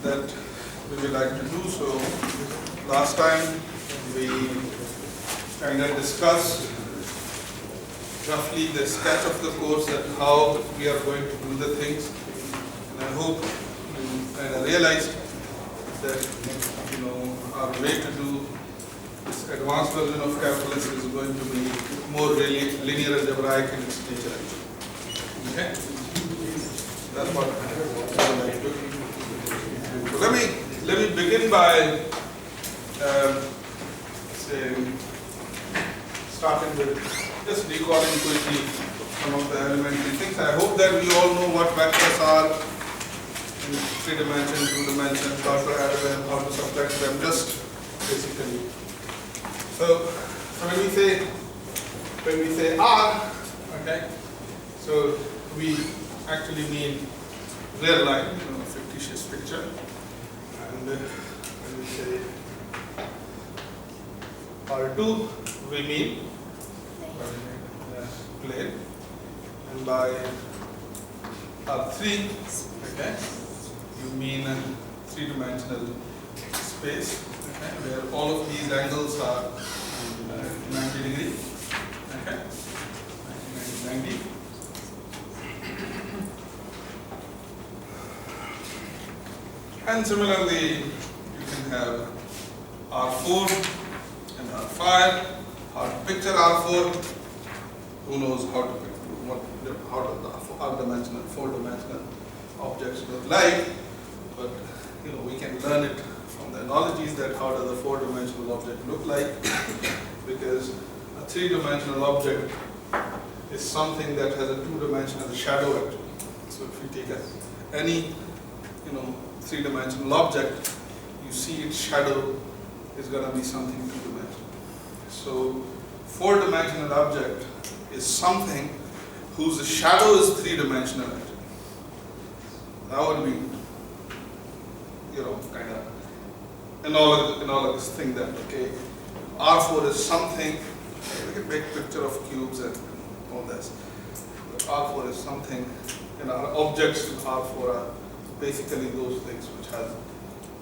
that we would like to do so. Last time we kind of discussed roughly the sketch of the course, that how we are going to do the things, and I hope you kind of realized that our way to do this advanced version of calculus is going to be more really linear algebraic in its nature. Okay, that's what I would like to do. So let me begin by starting with just recalling quickly some of the elementary things. I hope that we all know what vectors are in 3 dimensions, 2 dimensions, how to add them, how to subtract them, just basically. So when we say R, okay, so we actually mean real line, fictitious picture, and when we say R2, we mean plane, and by R3, okay, you mean a 3-dimensional space, okay, where all of these angles are 90 degrees, okay, 90. And similarly, you can have R4 and R5. How to picture R4? Who knows how to how do the 4-dimensional objects look like? But we can learn it from the analogies, that how does a 4-dimensional object look like? Because a 3-dimensional object is something that has a 2-dimensional shadow actually. So if you take any 3-dimensional object, you see its shadow is going to be something 2-dimensional. So 4-dimensional object is something whose shadow is 3-dimensional. That would be, kind of analogous thing, that okay, R4 is something. We can make picture of cubes and all this. But R4 is something, our objects in R4 are basically those things which have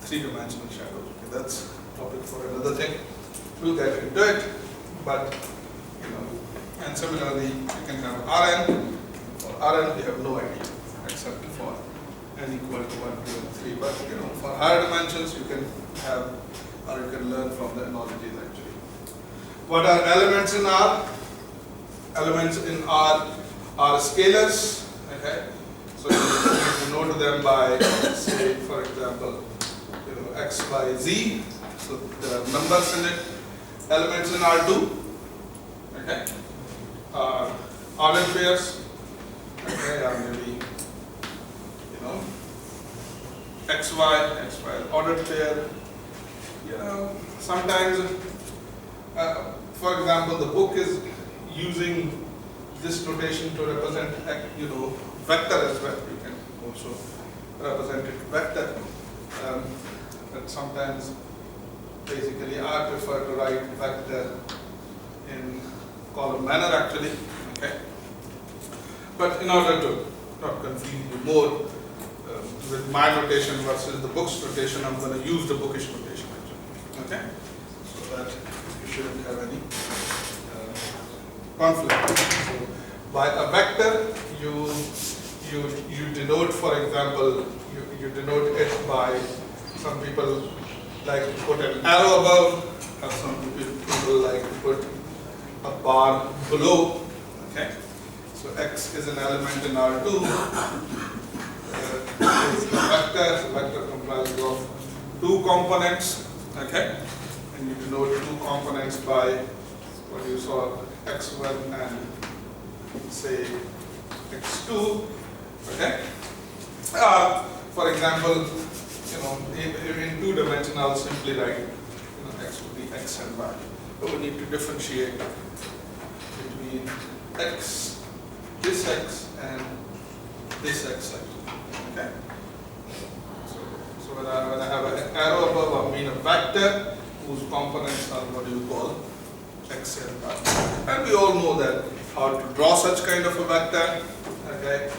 3-dimensional shadows. Okay, that's a topic for another thing. We'll get into it, but and similarly, you can have Rn. For Rn, we have no idea except for n equal to 1, 2, and 3. But for higher dimensions, you can have, or you can learn from the analogies actually. What are elements in R? Elements in R are scalars. Okay, so you denote them by, say, for example, x, y, z. So there are numbers in it. Elements in R2. Okay. Ordered pairs, okay, or maybe xy ordered pair. Sometimes, for example, the book is using this notation to represent vector as well. You can also represent it vector, but sometimes, basically, I prefer to write vector in column manner actually, okay. But in order to not confuse you more with my notation versus the book's notation, I'm going to use the bookish notation actually, okay, so that you shouldn't have any conflict. So by a vector, you denote, for example, you denote it by, some people like to put an arrow above, or some people like to put a bar below, okay. So x is an element in R2. It's a vector. So vector comprises of 2 components, okay. And you denote 2 components by what you saw, x1 and say x2, okay. For example, in 2 dimension, I'll simply write x would be x and y. But we need to differentiate between x, this x, and this x, okay? So when I have an arrow above, I mean a vector whose components are what you call x and y. And we all know that how to draw such kind of a vector, okay?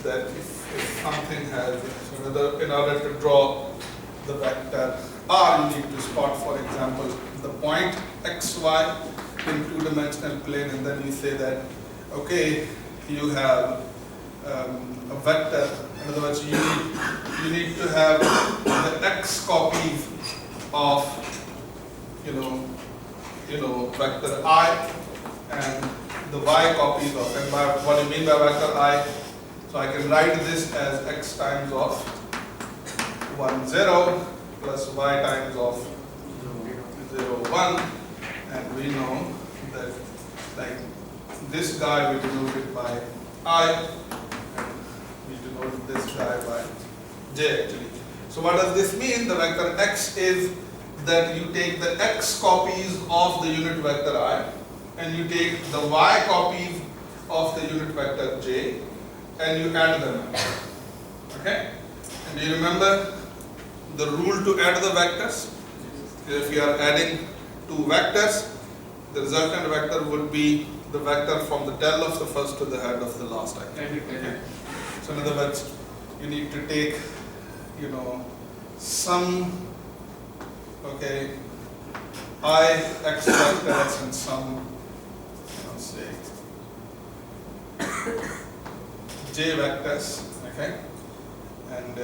That if if something has, in order to draw the vector R, you need to spot, for example, the point xy in two-dimensional plane, and then you say that, okay, you have a vector. In other words, you need to have the x copies of vector I and the y copies of. And by what do you mean by vector I? So I can write this as x times of 1 0 plus y times of 0 1, and we know that like this guy we denoted by I, and we denote this guy by j actually. So what does this mean? The vector x is that you take the x copies of the unit vector I, and you take the y copies of the unit vector j, and you add them. Okay? And do you remember the rule to add the vectors? If you are adding two vectors, the resultant vector would be the vector from the tail of the first to the head of the last. Okay? So in other words, you need to take, some, okay, I x vectors and some, say, j vectors, okay, and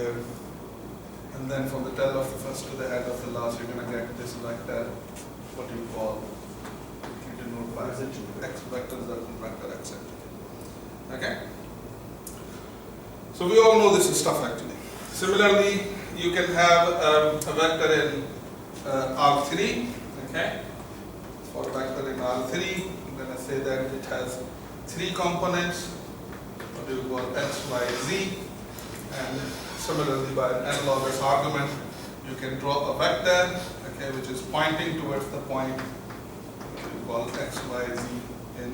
then from the tail of the first to the head of the last, you're going to get this vector, what you call, you denote by x vector, resultant vector, etc. Okay. So we all know this stuff actually. Similarly, you can have a vector in R3, okay, for a vector in R3, I'm going to say that it has 3 components, what you call x, y, z, and similarly by an analogous argument, you can draw a vector, okay, which is pointing towards the point, what you call x, y, z in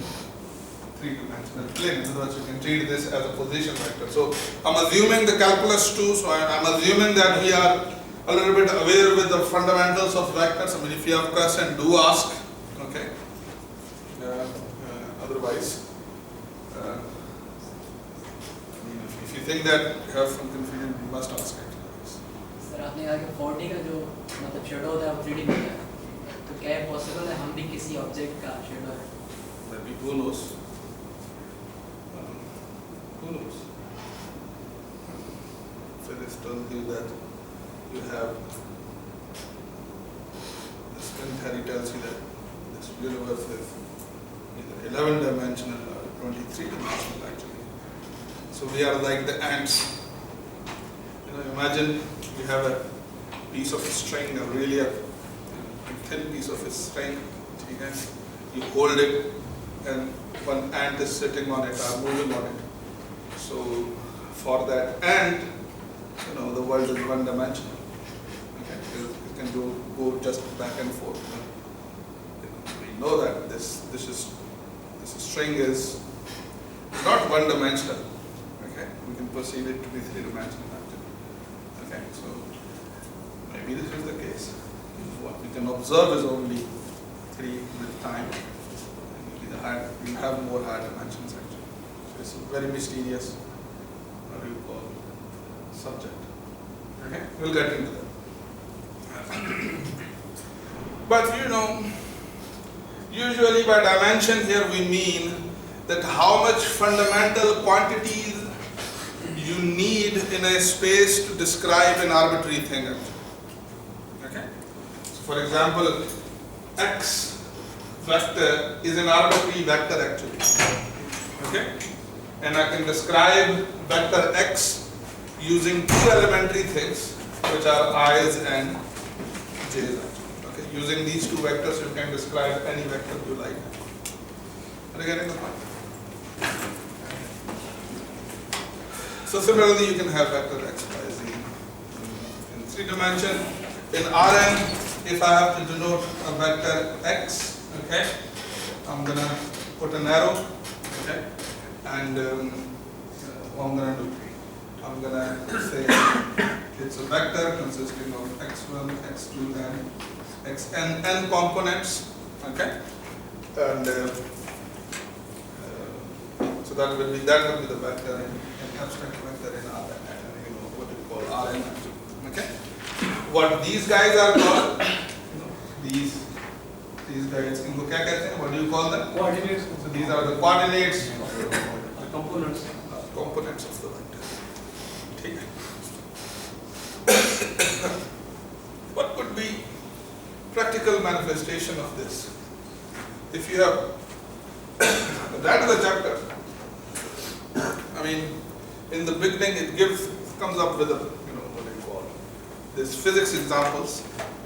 3-dimensional plane. In other words, you can treat this as a position vector. So I'm assuming the calculus 2, so I'm assuming that we are a little bit aware with the fundamentals of vectors. I mean, if you have questions, do ask. Okay. Otherwise, if you think that you have some confusion, you must ask it. Sir आपने कहा कि 4D का जो मतलब shadow होता है वो 3D में है, तो क्या है पॉसिबल है हम भी किसी ऑब्जेक्ट का शेडो है? Maybe who knows? Who knows? Phyllis told you that you have the string theory tells you that this universe is either 11-dimensional or 23-dimensional actually. So we are like the ants. Imagine you have a piece of string, a really thin piece of string. Okay? You hold it, and one ant is sitting on it or moving on it. So for that ant, the world is one-dimensional. Okay? It can go just back and forth. We know that this string is not one-dimensional. Okay? We can perceive it to be 3-dimensional. Okay? So maybe this is the case. What we can observe is only 3 with time. You have more higher dimensions actually. So it's a very mysterious, what do you call, subject. Okay, we'll get into that. But usually by dimension here we mean that how much fundamental quantities you need in a space to describe an arbitrary thing actually. Okay? So for example, x vector is an arbitrary vector actually. Okay? And I can describe vector x using 2 elementary things, which are i's and j's actually. Okay? Using these 2 vectors you can describe any vector you like. Are you getting the point? So similarly you can have vector x, y, z in 3 dimension. In Rn, if I have to denote a vector x, okay, I'm going to put an arrow, okay, and what I'm going to do, I'm going to say it's a vector consisting of x1, x2, and xn, n components, okay, and so that will be the vector in abstract vector in R, what do you call Rn actually. Okay? What these guys are called, these guys, इनको क्या कहते हैं? What do you call them? Coordinates. So these are the coordinates, Components. components of the vector. ठीक है. What could be practical manifestation of this? If you have that is a chapter. I mean, in the beginning it comes up with a what do you call this physics examples.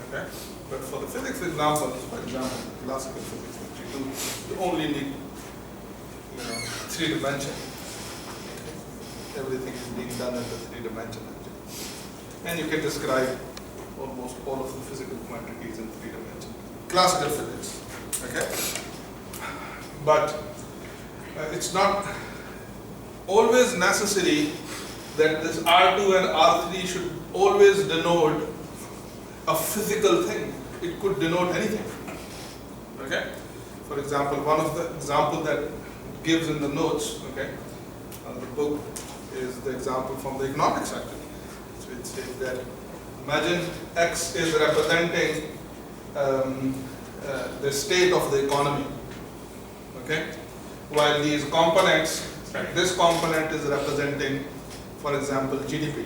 Okay, but for the physics examples, for example, classical physics, which you do, you only need 3 dimension. Everything is being done in the 3 dimension actually, and you can describe almost all of the physical quantities in 3 dimension. Classical physics. Okay, but it's not always necessary that this R2 and R3 should always denote a physical thing. It could denote anything. Okay? For example, one of the example that it gives in the notes, okay, the book is the example from the economics actually. So it says that imagine X is representing the state of the economy. Okay? While these components, this component is representing, for example, GDP.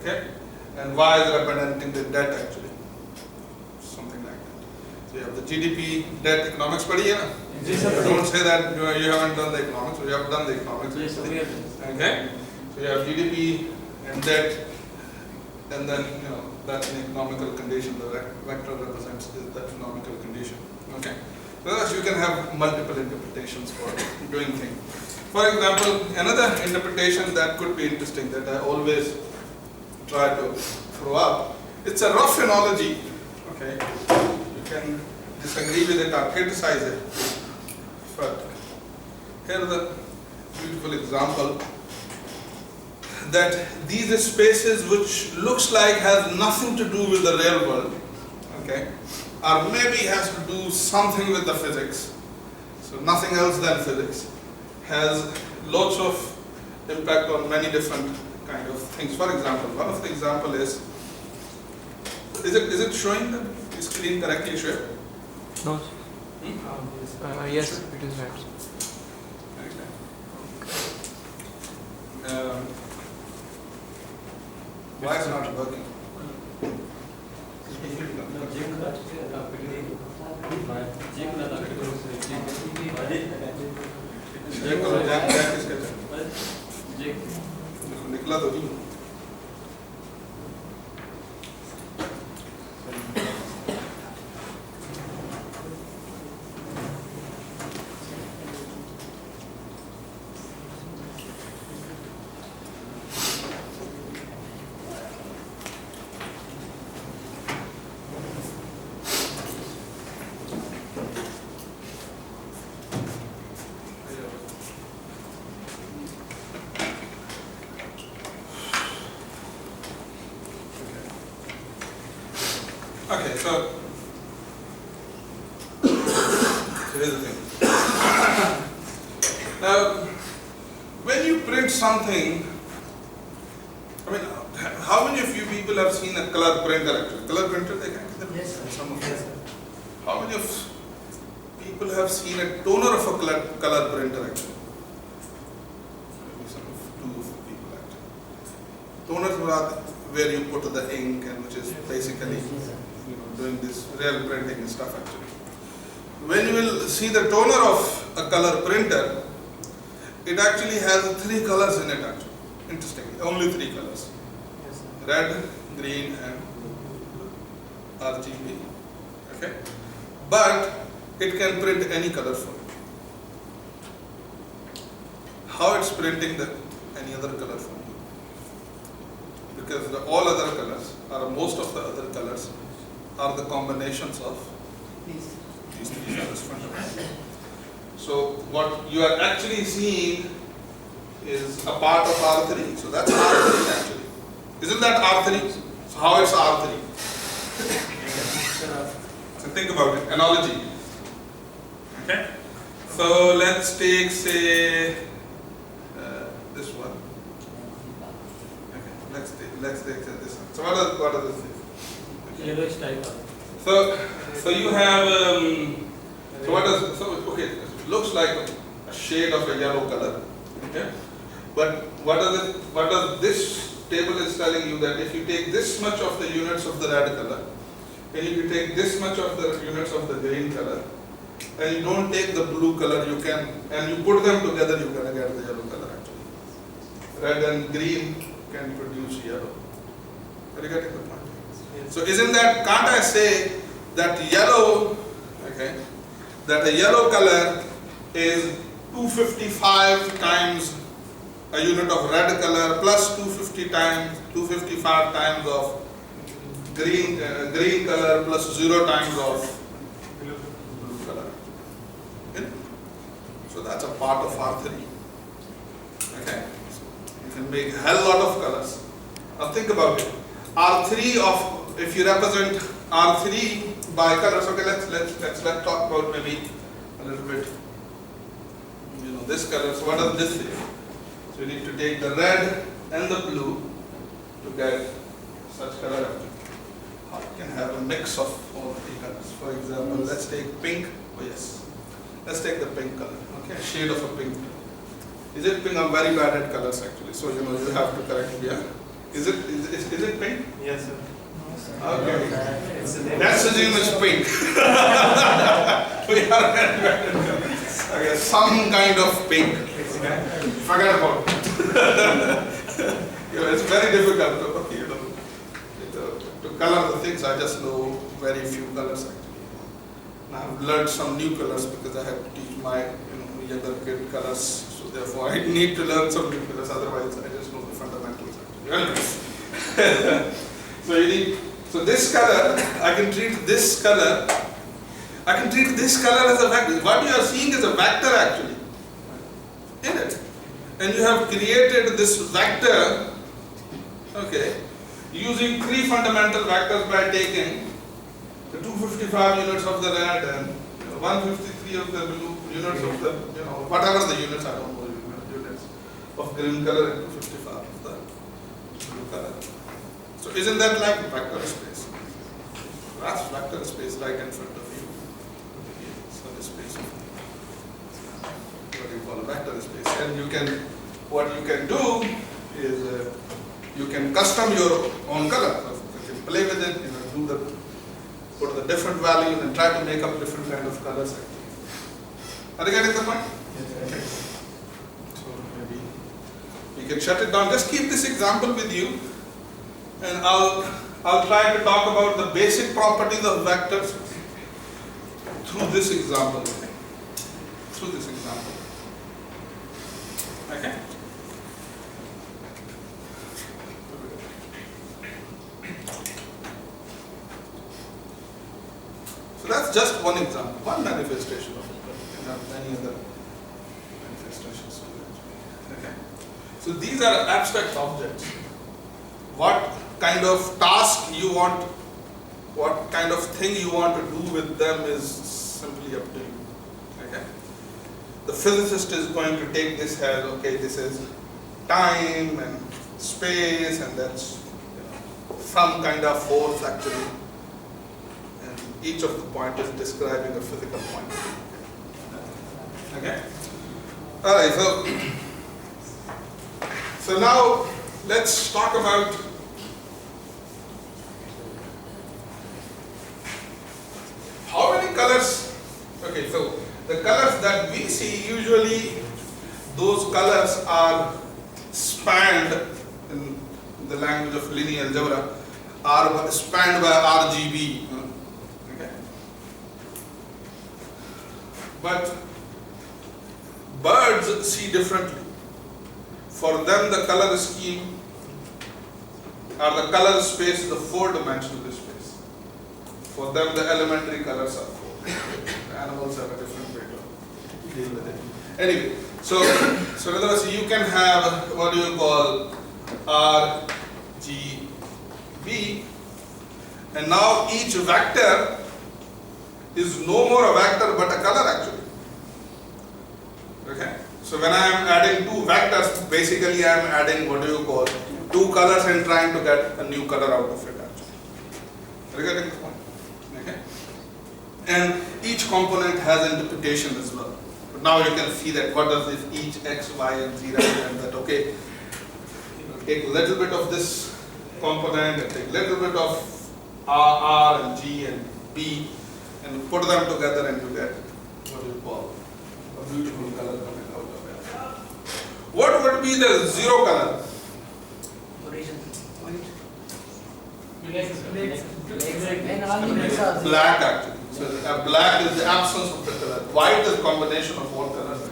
Okay? And Y is representing the debt actually. Something like that. So you have the GDP, debt, economics पढ़ी है ना? Don't say that you haven't done the economics. You have done the economics. Okay? So you have GDP and debt, and then that's an economical condition. The vector represents the economical condition. Okay? Thus you can have multiple interpretations for doing things. For example, another interpretation that could be interesting that I always try to throw up, it's a rough analogy. Okay, you can disagree with it or criticize it, but here is a beautiful example that these spaces which looks like has nothing to do with the real world, okay, or maybe has to do something with the physics, so nothing else than physics, has lots of impact on many different kind of things. For example, one of the example is it showing the screen correctly, Shweb? No. Yes, it is right. Why is it not working? निकला तो नहीं. Okay, so here's the thing. Now, when you print something, I mean, how many of you people have seen a color printer actually? Color printer, they can? Yes, sir. Some of you. How many of people have seen a toner of a color printer actually? Maybe some of 2 of the people actually. Toners are where you put the ink and which is basically doing this real printing and stuff actually. When you will see the toner of a color printer, it actually has 3 colors in it actually. Interestingly, only 3 colors. Red, green and RGB. Okay? But it can print any color for you. How it's printing any other color for you? Because all other colors, or most of the other colors, are the combinations of these 3 colors fundamentally. So what you are actually seeing is a part of R3. So that's R3 actually. Isn't that R3? So how it's R3? So think about it, analogy. Okay? So let's take, say, this one. let's take this one. So what are this thing? Yellowish type. So you have okay, it looks like a shade of a yellow color. Okay, but what does this table is telling you that if you take this much of the units of the red color, and if you take this much of the units of the green color, and you don't take the blue color, you can, and you put them together, you're gonna get the yellow color actually. Red and green can produce yellow. Are you getting the point? Yes. So isn't that, can't I say that yellow, okay, that a yellow color is 255 times a unit of red color plus 255 times of green color plus 0 times of blue color. Okay? So that's a part of R3. Okay, so you can make a hell lot of colors. Now think about it. R3 of, if you represent R3 by colors, okay, let's talk about maybe a little bit, this color. So what does this say? So you need to take the red and the blue to get such color. You can have a mix of all three colors. For example, let's take pink. Oh yes, let's take the pink color. Okay, a shade of a pink. Is it pink? I'm very bad at colors actually. So you have to correct me. Yeah. Is it pink? Yes, sir. Okay. Let's assume it's pink. We are very bad at colors. Okay, some kind of pink. Forget about it. It's very difficult to color the things. I just know very few colors actually. And I've learned some new colors because I have to teach my younger kid colors. So therefore I need to learn some new colors. Otherwise I just know the fundamentals actually. So this color, I can treat this color as a vector. What you are seeing is a vector actually. In it. And you have created this vector, okay, using three fundamental vectors by taking the 255 units of the red and 153 of the blue, units of the, whatever the units, I don't know, units of green color and 255 of the blue color. So isn't that like vector space? That's vector space right in front of you. So this space, what you call a vector space. And what you can do is you can custom your own color. You can play with it, put the different values and try to make up different kind of colors. Are you getting the point? Yes. So maybe you can shut it down. Just keep this example with you, and I'll try to talk about the basic properties of vectors through this example. Okay? So that's just one example, one manifestation of it, but you can have many other manifestations to it. Okay? So these are abstract objects. What kind of task you want, what kind of thing you want to do with them is simply up to you. Okay? The physicist is going to take this as, okay, this is time and space, and that's some kind of force actually. And each of the points is describing a physical point. Okay? Alright, so now let's talk about how many colors. Okay, so the colors that we see, usually those colors are spanned, in the language of linear algebra, are spanned by RGB. Okay. But birds see differently. For them the color scheme or the color space is a four-dimensional space. For them the elementary colors are four. The animals have a different way to deal with it. Anyway, so in other words, you can have what do you call RGB, and now each vector is no more a vector but a color actually. Okay, so when I am adding two vectors, basically I am adding what do you call two colors and trying to get a new color out of it actually. Are you getting the point? Okay. And each component has interpretation as well. But now you can see that what does this each x, y, and z represent. That okay, take a little bit of this component and take a little bit of R and G and B and put them together and you get what you call a beautiful color coming out of it. What would be the zero color? Black actually. So black is the absence of the color. White is combination of all colors.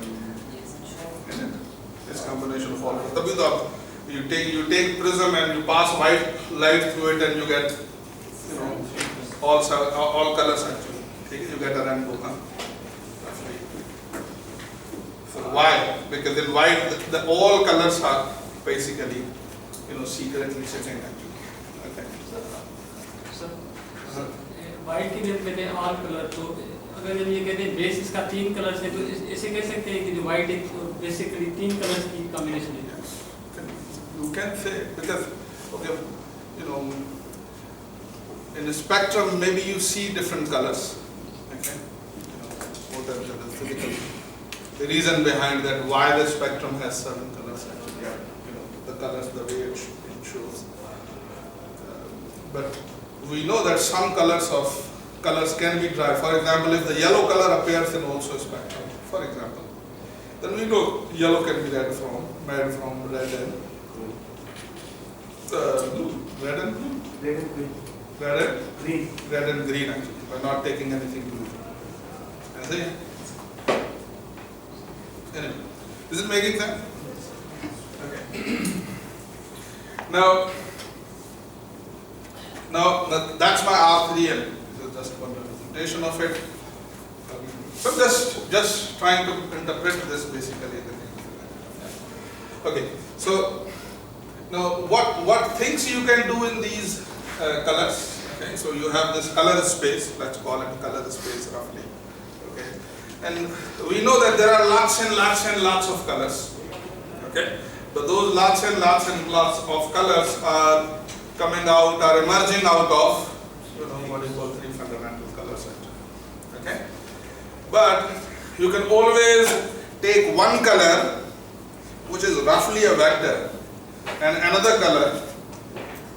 It's combination of all colors. You take prism and you pass white light through it and you get all colors actually. You get a rainbow. So why? Because in white the all colors are basically secretly sitting actually. Okay. White की जब कहते हैं all colour, तो अगर जब ये कहते हैं बेस इसका 3 कलर्स है तो ऐसे कह सकते हैं कि जो व्हाइट एक बेसिकली 3 कलर्स की कॉम्बिनेशन है. You can say because okay, in the spectrum maybe you see different colors. Okay, what are the physical the reason behind that why the spectrum has certain colors actually, the colors the way it shows. But we know that some colors can be dry. For example, if the yellow color appears in also spectrum, for example, then we know yellow can be made from red and blue, red and green, red and green actually. By not taking anything blue. And see? Anyway, is it making sense? Okay. Now that's my R3 and this is just one representation of it. So just trying to interpret this basically. Okay, so now what things you can do in these colors? Okay, so you have this color space. Let's call it color space roughly. Okay, and we know that there are lots and lots of colors. Okay, but those lots and lots of colors are coming out, are emerging out of what is called 3 fundamental color set. Okay, but you can always take one color which is roughly a vector and another color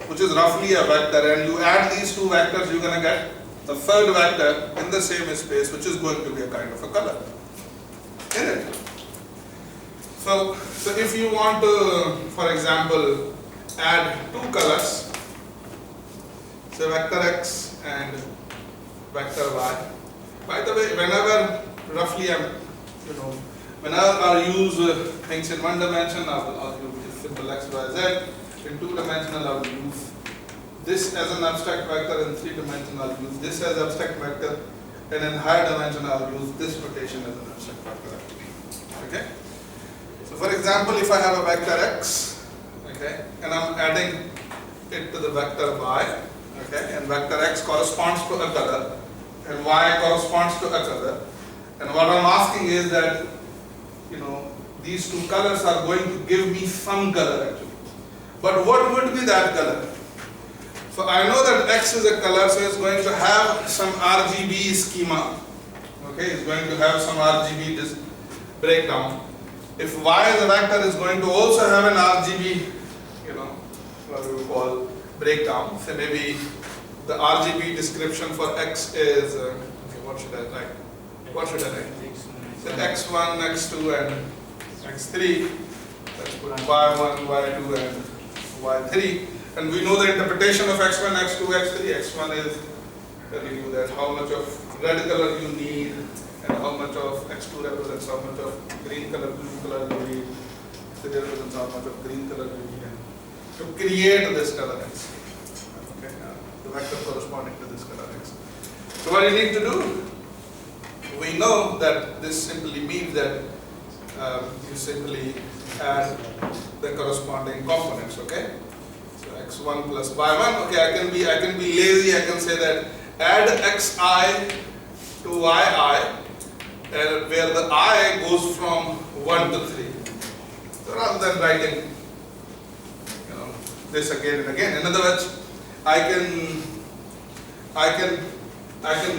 which is roughly a vector, and you add these two vectors, you're going to get the third vector in the same space, which is going to be a kind of a color in it. So if you want to, for example, add two colors, say vector x and vector y. By the way, whenever roughly whenever I use things in one dimension, I'll use simple x, y, z. In 2 dimensional, I will use this as an abstract vector. In 3 dimensional, I will use this as abstract vector. And in higher dimension, I will use this notation as an abstract vector. Okay. So, for example, if I have a vector x, okay, and I'm adding it to the vector y, okay, and vector x corresponds to a color, and y corresponds to a color, and what I'm asking is that these two colors are going to give me some color actually. But what would be that color? So I know that x is a color, so it's going to have some RGB schema. Okay, it's going to have some RGB breakdown. If y as a vector is going to also have an RGB, what we call breakdown. So maybe the RGB description for x is what should I write? What should I write? So x1, x2, and x3. Let's put y1, y2, and y3, and we know the interpretation of x1, x2, x3. x1 is telling you that how much of red color you need, and how much of x2 represents how much of green color, blue color you need. x3 represents how much of green color you need, and to create this color x. Okay, the vector corresponding to this color x. So what you need to do? We know that this simply means that you simply add the corresponding components. Okay, so x1 plus y1. Okay, I can be lazy. I can say that add xi to yi, where the I goes from 1 to 3. So rather than writing this again and again. In other words, I can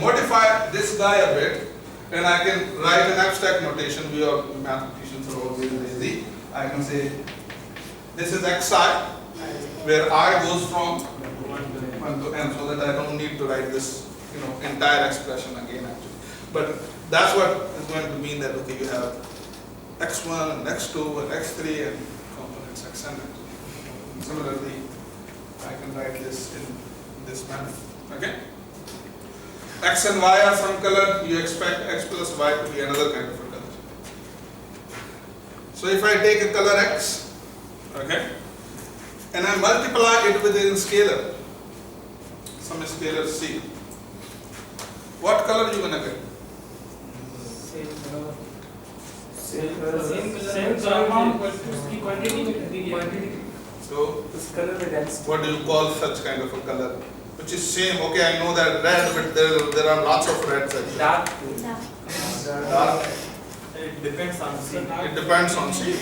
modify this guy a bit, and I can write an abstract notation. We are mathematicians are always lazy. I can say this is xi, where I goes from 1 to n, so that I don't need to write this, entire expression again actually. But that's what is going to mean that okay, you have x1 and x2 and x3 and components xn. Similarly, I can write this in this manner. Okay. X and y are some color. You expect x plus y to be another kind of a color. So if I take a color x, okay, and I multiply it with a scalar, some scalar c, what color are you gonna get? Same color, but उसकी quantity. So this color with density. what do you call such kind of a color? Which is same. Okay, I know that red, but there are lots of reds actually. Dark. Dark. It depends on C. It depends on C.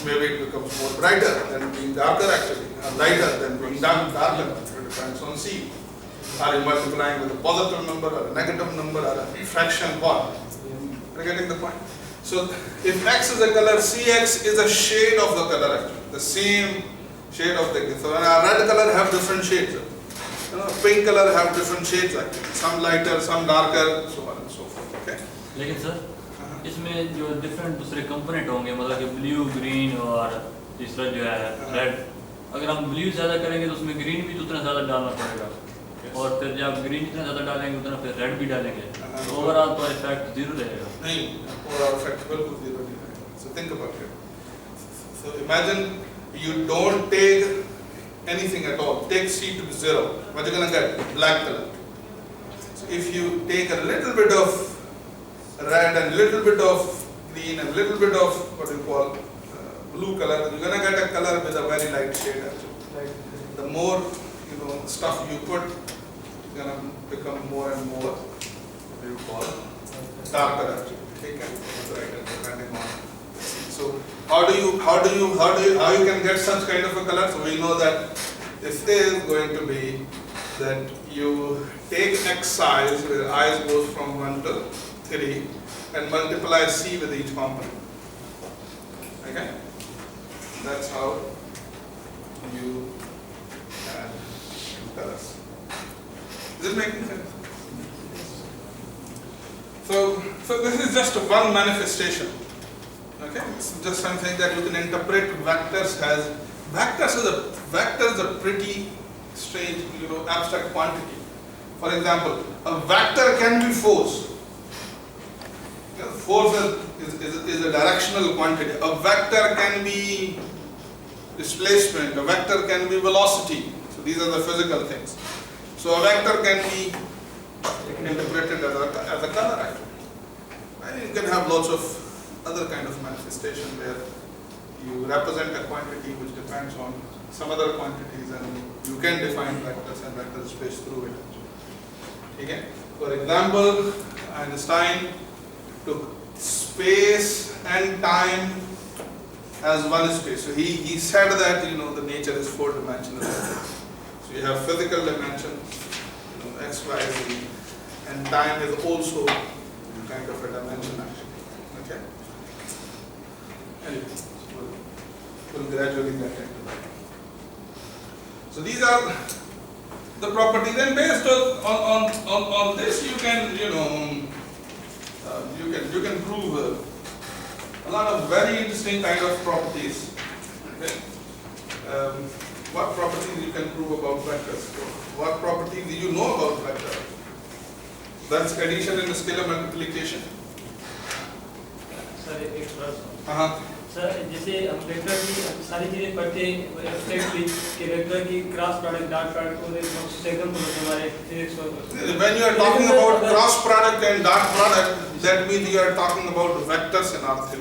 Maybe it becomes more brighter than being darker actually, lighter than being darker. It depends on C. Are you multiplying with a positive number or a negative number or a fraction what? Are you getting the point? So if x is a color, Cx is a shade of the color actually, the same shade of the color. So when a red color have different shades. Pink color have different shades actually, some lighter, some darker, so on and so forth. Okay. लेकिन sir इसमें जो different दूसरे component होंगे, मतलब कि blue, green और तीसरा जो है रेड, अगर हम ब्लू ज़्यादा करेंगे तो उसमें ग्रीन भी उतना ज़्यादा डालना पड़ेगा, और फिर जब ग्रीन जितना ज़्यादा डालेंगे उतना फिर रेड भी डालेंगे, तो ओवरऑल तो इफेक्ट जीरो रहेगा। नहीं, ओवरऑल इफेक्ट बिल्कुल जीरो नहीं रहेगा। So think about it. So imagine you don't take anything at all. Take C to be 0. What are you gonna get? Black color. So if you take a little bit of red and little bit of green and little bit of what you call blue color, you're gonna get a color with a very light shade actually. The more stuff you put, it's gonna become more and more what you call darker actually. Take and brighter depending on. So how you can get such kind of a color? So we know that this is going to be that you take x size where I goes from 1 to 3 and multiply c with each component. Okay? That's how you add colors. Is it making sense? So this is just one manifestation. Okay, it's just something that you can interpret vectors as. Vector is a pretty strange, abstract quantity. For example, a vector can be force. Force is a directional quantity. A vector can be displacement. A vector can be velocity. So these are the physical things. So a vector can be interpreted as a color actually. And you can have lots of other kind of manifestation where you represent a quantity which depends on some other quantities, and you can define vectors and vector space through it actually. Okay? For example, Einstein took space and time as one space. So he said that the nature is four-dimensional. So you have physical dimension, x, y, z, and time is also kind of a dimension actually. Okay? Anyway, we'll gradually get into that. So these are the properties, and based on this you can you can prove a lot of very interesting kind of properties. Okay? What properties you can prove about vectors? What properties do you know about vectors? That's addition and scalar multiplication. Sir एक प्रश्न। हाँ। Sir जैसे हम vector की सारी चीजें पढ़ते हैं, एब्स्ट्रैक्टली कि वेक्टर की क्रॉस प्रोडक्ट, डॉट प्रोडक्ट को सेकंड तो हमारे physics. When you are talking about cross product and dot product, that means you are talking about vectors in R3.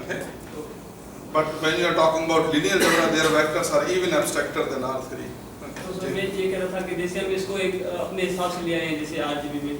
Okay? But when you are talking about linear algebra, their vectors are even abstracter than R3. तो sir मैं ये कह रहा था कि जैसे हम इसको एक अपने हिसाब से ले आए हैं, जैसे RGB में,